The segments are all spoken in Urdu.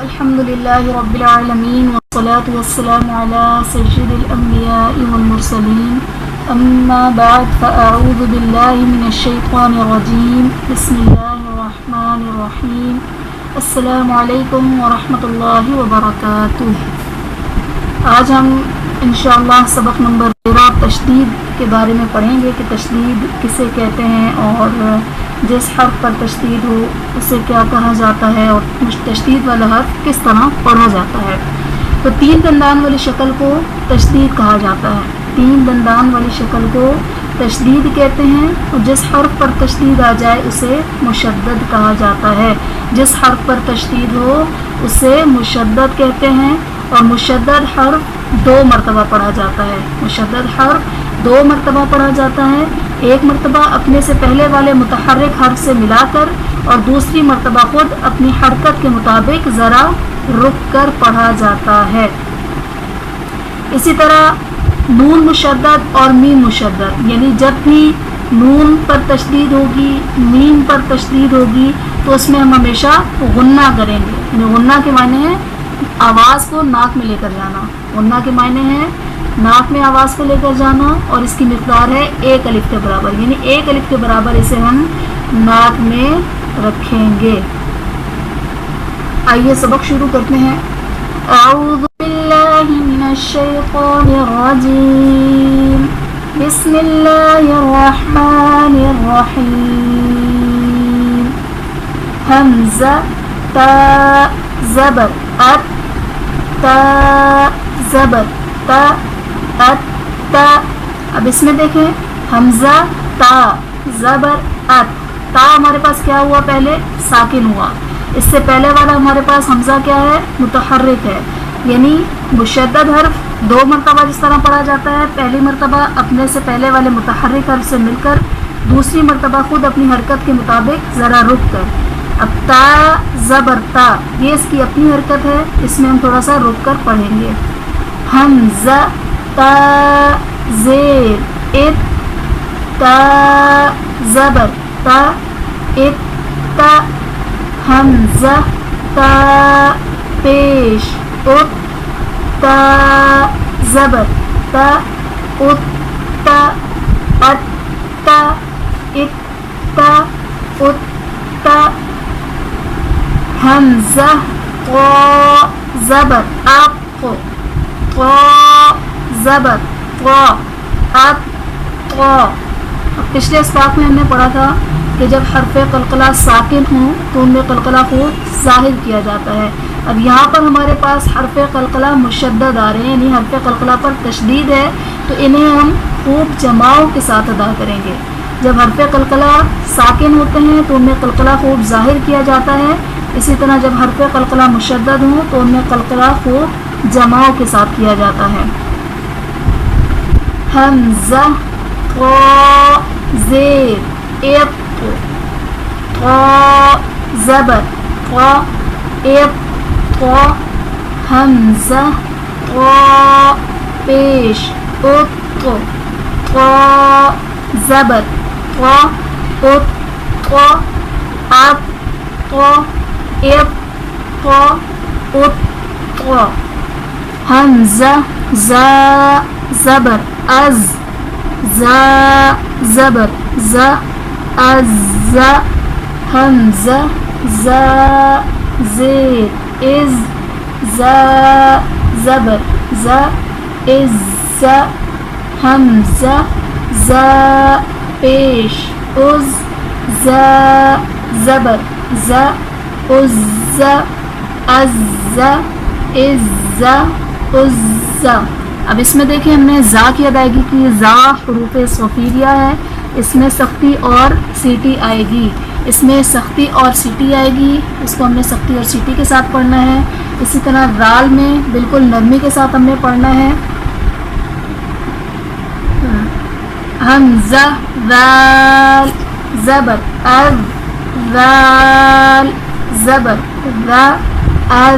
الحمد لله رب العالمين والصلاة والسلام على سيد الأنبياء والمرسلين أما بعد فأعوذ بالله من الشيطان الرجيم بسم الله الرحمن الرحيم السلام علیکم ورحمۃ اللہ وبرکاتہ۔ آج ہم انشاءاللہ سبق نمبر 13 تشدید کے بارے میں پڑھیں گے کہ تشدید کسے کہتے ہیں اور جس حرف پر تشدید ہو اسے کیا کہا جاتا ہے اور تشدید والا حرف کس طرح پڑھا جاتا ہے۔ تو 3 دندان والی شکل کو تشدید کہا جاتا ہے، 3 دندان والی شکل کو تشدید کہتے ہیں، اور جس حرف پر تشدید آ جائے اسے مشدد کہا جاتا ہے۔ جس حرف پر تشدید ہو اسے مشدد کہتے ہیں، اور مشدد حرف 2 مرتبہ پڑھا جاتا ہے۔ مشدد حرف 2 مرتبہ پڑھا جاتا ہے، ایک مرتبہ اپنے سے پہلے والے متحرک حرف سے ملا کر اور دوسری مرتبہ خود اپنی حرکت کے مطابق ذرا رک کر پڑھا جاتا ہے۔ اسی طرح نون مشدد اور میم مشدد، یعنی جب بھی نون پر تشدید ہوگی، میم پر تشدید ہوگی تو اس میں ہم ہمیشہ غنہ کریں گے۔ یعنی غنہ کے معنی ہے آواز کو ناک میں لے کر جانا، غنہ کے معنی ہے ناک میں آواز کو لے کر جانا، اور اس کی مقدار ہے 1 الف کے برابر، یعنی 1 الف کے برابر اسے ہم ناک میں رکھیں گے۔ آئیے سبق شروع کرتے ہیں۔ اعوذ باللہ من الشیطان الرجیم بسم اللہ الرحمن الرحیم۔ حمزہ تا زبر ات، تا زبر تا ات تا۔ اب اس میں دیکھیں حمزہ تا زبر ات، تا ہمارے پاس کیا ہوا؟ پہلے ساکن ہوا۔ اس سے پہلے والا ہمارے پاس حمزہ کیا ہے؟ متحرک ہے، یعنی مشدد حرف 2 مرتبہ جس طرح پڑھا جاتا ہے، پہلی مرتبہ اپنے سے پہلے والے متحرک حرف سے مل کر، دوسری مرتبہ خود اپنی حرکت کے مطابق ذرا رک کر۔ اب تا زبر تا، یہ اس کی اپنی حرکت ہے، اس میں ہم تھوڑا سا رک کر پڑھیں گے۔ حمزہ تا زیر ات، تا زبر تا ات تا۔ حمزہ تا پیش ات، تا زبر تا ات تا، ات تا ات تا ات تا۔ حمزہ قا زبر اق، قا زبر قا ات قا۔ پچھلے اسباق میں ہم نے پڑھا تھا کہ جب حرف قلقلہ ساکن ہوں تو ان میں قلقلہ کو ظاہر کیا جاتا ہے۔ اب یہاں پر ہمارے پاس حرف قلقلہ مشدد آ رہے ہیں، یعنی حرف قلقلہ پر تشدید ہے، تو انہیں ہم خوب جماؤ کے ساتھ ادا کریں گے۔ جب حرف قلقلہ ساکن ہوتے ہیں تو ان میں قلقلہ خوب ظاہر کیا جاتا ہے، اسی طرح جب حرف قلقلہ مشدد ہوں تو ان میں قلقلہ خوب جماؤ کے ساتھ کیا جاتا ہے۔ حمزہ قا زیر اق، قا زبر قا اق قا۔ حمزہ قا پیش ات، قا زبر قا ات قا، ات قا اق قا ات قا۔ حمزہ زا زبر از، زا زبر زا از زا۔ حمزہ زا زیر از، زا زبر زا از زا۔ حمزہ زا پیش از، زا زبر زا از زا، از زا از زا از زا۔ اب اس میں دیکھیں ہم نے زا کی ادائیگی کی، زا حروف صوفیہ ہے، اس میں سختی اور سیٹی آئے گی، اس میں سختی اور سیٹی آئے گی، اس کو ہم نے سختی اور سیٹی کے ساتھ پڑھنا ہے۔ اسی طرح رال میں بالکل نرمی کے ساتھ ہم نے پڑھنا ہے۔ حمزہ رال زبر ار، رال زبر را ار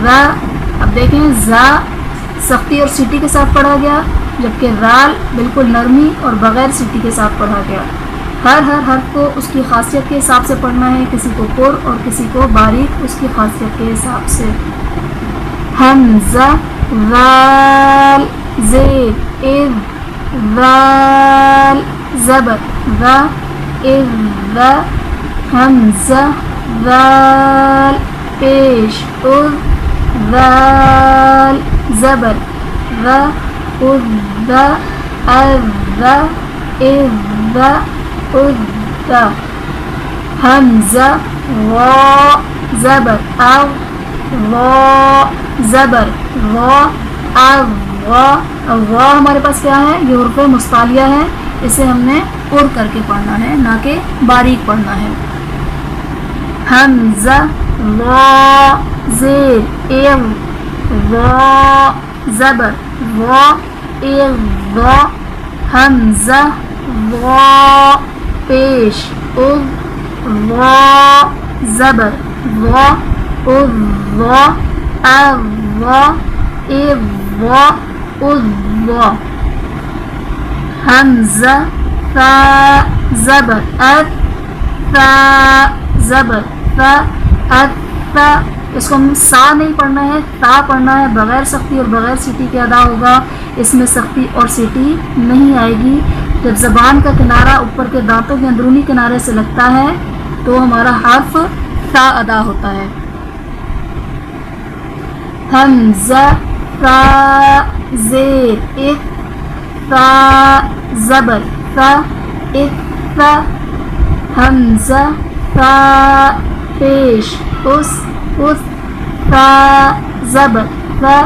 را۔ اب دیکھیں زا سختی اور سیٹی کے ساتھ پڑھا گیا، جبکہ رال بالکل نرمی اور بغیر سیٹی کے ساتھ پڑھا گیا۔ ہر حرف کو اس کی خاصیت کے حساب سے پڑھنا ہے، کسی کو پر اور کسی کو باریک اس کی خاصیت کے حساب سے. حمزہ ذال زیر اذ ذال زبر ذا اذ ذا حمزہ ذال پیش اذ ذال زبر ذا اذ ذا اذ ذا اذ ذا اذ ذا حمزہ غا زبر او غا زبر غا او غا. غا ہمارے پاس کیا ہے؟ یہ حروف مستعلیہ ہے، اسے ہم نے پر کر کے پڑھنا ہے، نہ کہ باریک پڑھنا ہے. حمزہ غا زیر اغ غا زبر غا اغ غا حمزہ غا پیش اغ غا زبر غا اغ غا اغ غا اغ غا اغ غا حمزہ ثا زبر ات ثا زبر ثا ات ثا. اس کو ہم سا نہیں پڑھنا ہے، تا پڑھنا ہے، بغیر سختی اور بغیر سیٹی کے ادا ہوگا. اس میں سختی اور سیٹی نہیں آئے گی. جب زبان کا کنارہ اوپر کے دانتوں کے اندرونی کنارے سے لگتا ہے تو ہمارا حرف تا ادا ہوتا ہے. حمزہ ثا زیر اث ثا زبر ثا اث ثا حمزہ ثا پیش اس اث ثا زبر ثا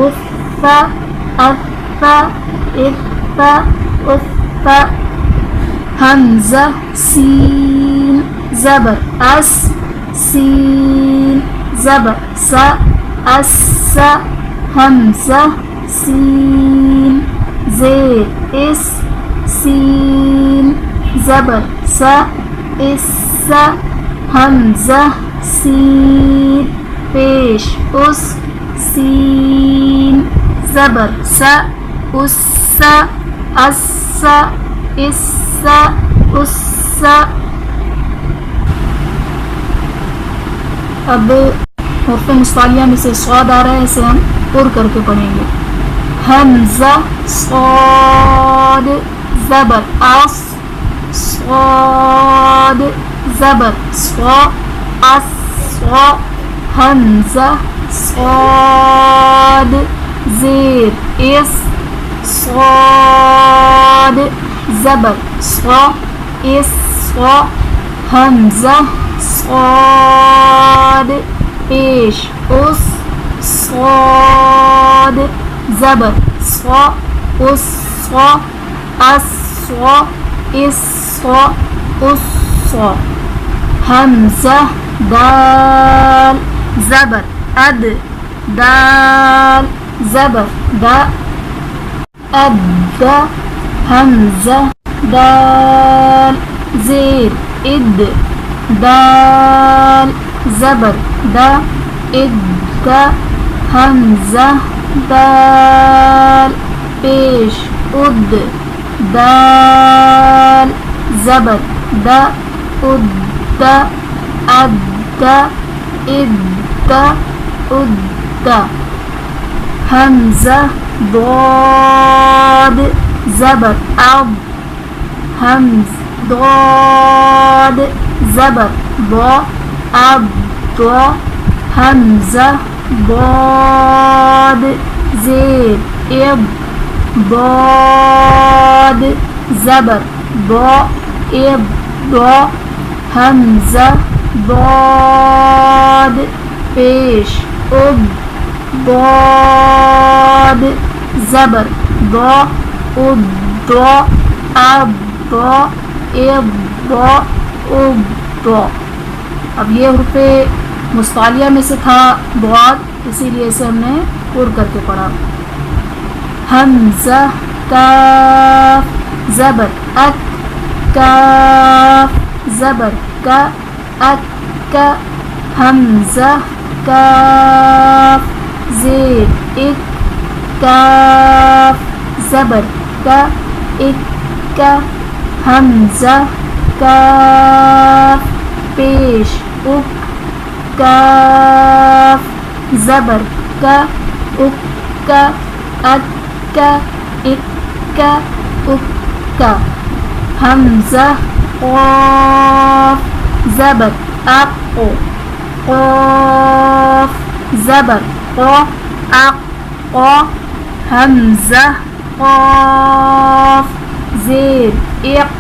اث ثا اث ثا اث ثا اث ثا حمزہ سین زبر اس سین زبر سا اس سا حمزہ سین زیر اس سین زبر سا اس سا حمزہ سین پیش اس سین زبر سا اس سا اس سا اس سا اس سا. اب حروف مستعلیہ میں سے صاد آ رہا ہے، اسے ہم پر کر کے پڑھیں گے. حمزہ صاد زبر اس صاد زبر صا اس صا حمزہ صاد زیر اس صاد زبر صا اس صا حمزہ صاد پیش اس صاد زبر صا اس صا اس صا اس صا اس صا حمزہ دال زبر اد دال زبر دا اد دا حمزہ دال زیر اد دال زبر دا اد دا حمزہ دال پیش اد دال زبر دا اد دا اد دا اد دا اد دا حمزہ ضاد زبر اب حمز ضاد زبر ضا اب ضا حمزہ ضاد زیر اب ضاد زبر ضا اب ضا حمزہ ضاد پیش اب ضاد زبر ضا اب ضا اب ضا اب ضا اب ضا. اب یہ حروف مستعلیہ میں سے تھا ضاد، اسی لیے اسے ہم نے پر کر کے پڑھا. حمزہ کاف زبر اک کاف زبر کا اک کا حمزہ کاف زیر اک کاف زبر کا اک کا حمزہ کاف پیش اک کاف زبر کا اک کا اک کا اک کا اک کا حمزہ قاف زبر اق قاف زبر قا اق قا حمزہ قاف زیر اق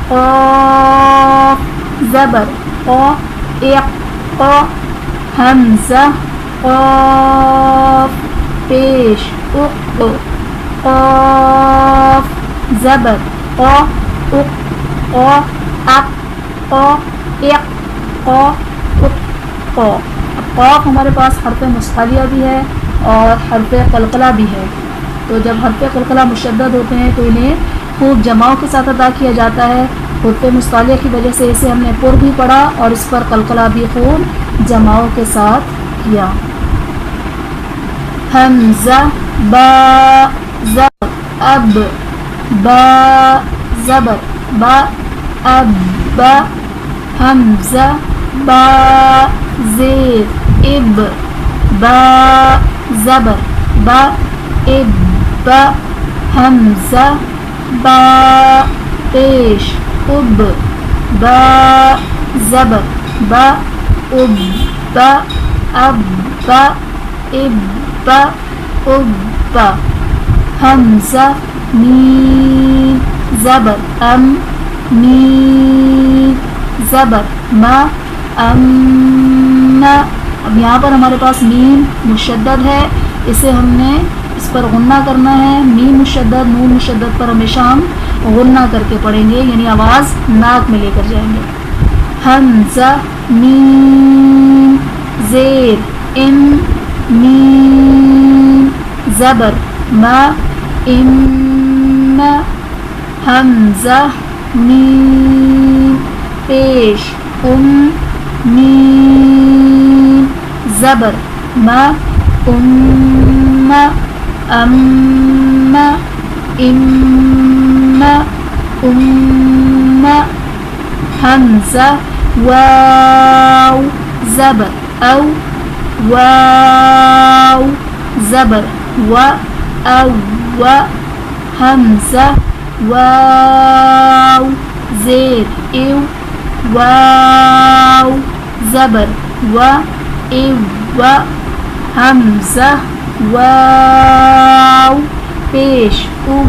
قاف زبر قا اق قا حمزہ قاف پیش اق قاف زبر قا اق قا اق قا اق قا اق قا. قاف ہمارے پاس حرف مستعلیہ بھی ہے اور حرف قلقلہ بھی ہے. تو جب حرف قلقلہ مشدد ہوتے ہیں تو انہیں خوب جماؤں کے ساتھ ادا کیا جاتا ہے. حرف مستعلیہ کی وجہ سے اسے ہم نے پر بھی پڑھا اور اس پر قلقلہ بھی خوب جماؤں کے ساتھ کیا. حمزہ با زبر اب با زبر با اب با حمزہ با زیر اب با زبر با اب با حمزہ با پیش اب با زبر با اب با اب با اب با اب با حمزہ میم زبر ام میم زبر ما ام. اب یہاں پر ہمارے پاس میم مشدد ہے, اسے ہم نے اس پر غنہ کرنا ہے. میم مشدد نون مشدد پر ہمیشہ ہم غنہ کر کے پڑھیں گے, یعنی آواز ناک میں لے کر جائیں گے. حمزہ میم زیر ام میم زبر ما ام حمزہ میم پیش میم زبر ما ام ام حمزہ واو زبر او واو زبر و او و حمزہ واو زیر او واو زبر و او و حمزہ واو پیش او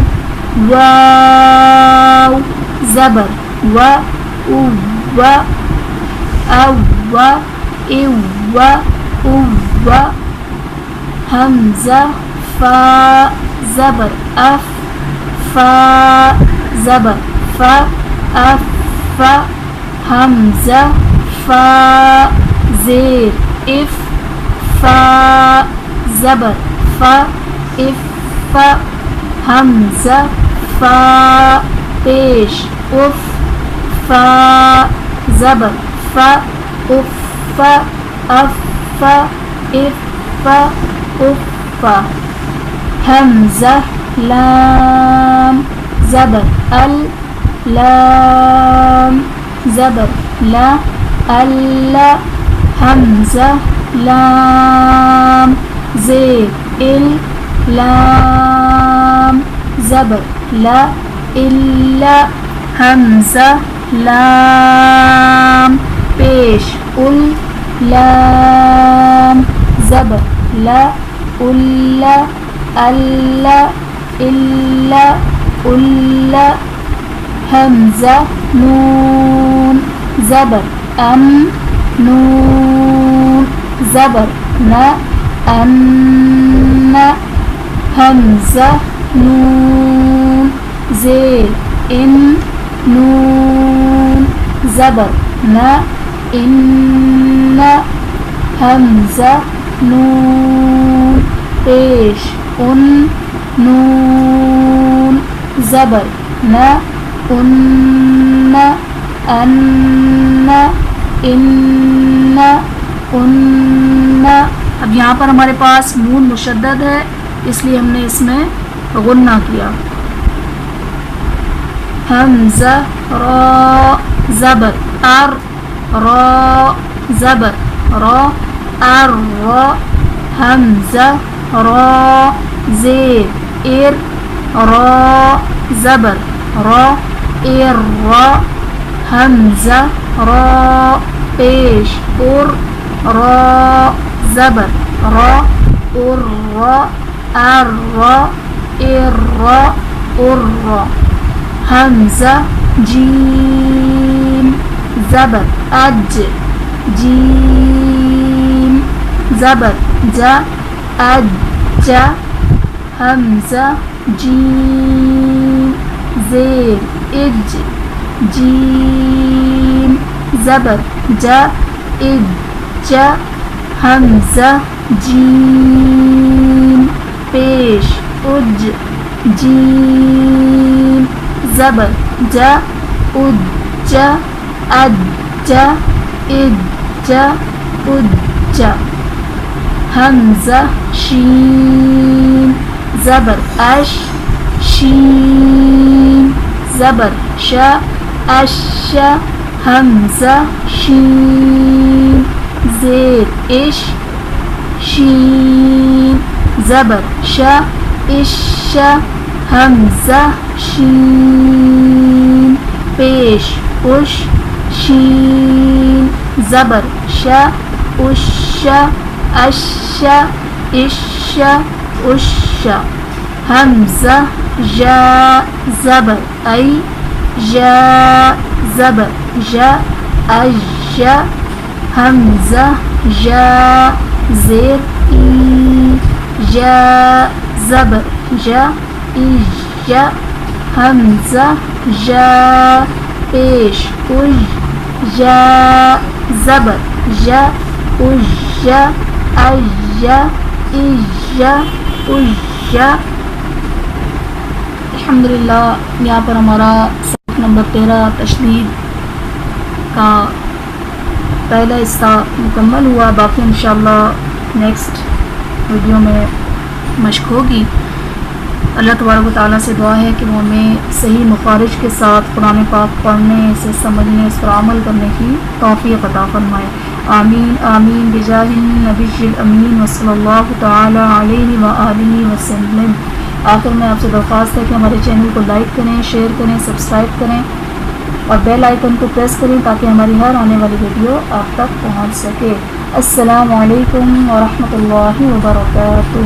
واو زبر و او و او و او و او و حمزہ فا زبر اف فا زبر فا اف فا حمزہ فا زیر اف فا زبر فا اف فا حمزہ فا پیش اف فا زبر فا اف فا اف فا اف فا اف فا حمزہ لام زبر ال لام زبر لا ال حمزہ لام زیر ال لام زبر لا الا حمزہ لام پیش ال لام زبر لا الا الا الا الا حمزہ نون زبر ام نون زبر نا ان حمزہ نون زیر ان نون زبر نا ان حمزہ نون پیش ان نون زبر نا ان ان اب یہاں پر ہمارے پاس نون مشدد ہے, اس لیے ہم نے اس میں غنہ کیا. حمزہ را زبر ار را زبر را ار را حمزہ را زیر ار را زبر را ار را حمزہ را پیش ار را زبر را ار را ار را ار را ار را حمزہ جیم زبر اج جیم زبر جا اج حمزہ جیم زیر اج جیم زبر جا اج حمزہ جیم پیش اج جیم زبر جا اج اج اج اج حمزہ شین زبر اش شین زبر شا اش حمزہ شین زیر اش شین زبر شا اش حمزہ شین پیش اش شین زبر شا اش اش اش اش حمزہ جا زبر ای جا زبر جا اج حمزہ جا زیر ای جا زبر جا ای جا حمزہ جا پیش اج جا زبر جا اج اج اج اج الحمدللہ یہاں پر ہمارا صفحہ نمبر 13 تشدید کا پہلا حصہ مکمل ہوا. باقی انشاءاللہ نیکسٹ ویڈیو میں مشق ہوگی. اللہ تبارک و تعالیٰ سے دعا ہے کہ وہ ہمیں صحیح مخارج کے ساتھ قرآن پاک پڑھنے سے سمجھنے اس پر عمل کرنے کی توفیق عطا فرمائے. آمین آمین بجاہ النبی الامین وصلی اللہ تعالی علیہ وآلہ وسلم. آخر میں آپ سے درخواست ہے کہ ہمارے چینل کو لائک کریں، شیئر کریں، سبسکرائب کریں اور بیل آئیکن کو پریس کریں تاکہ ہماری ہر آنے والی ویڈیو آپ تک پہنچ سکے. السلام علیکم ورحمۃ اللہ وبرکاتہ.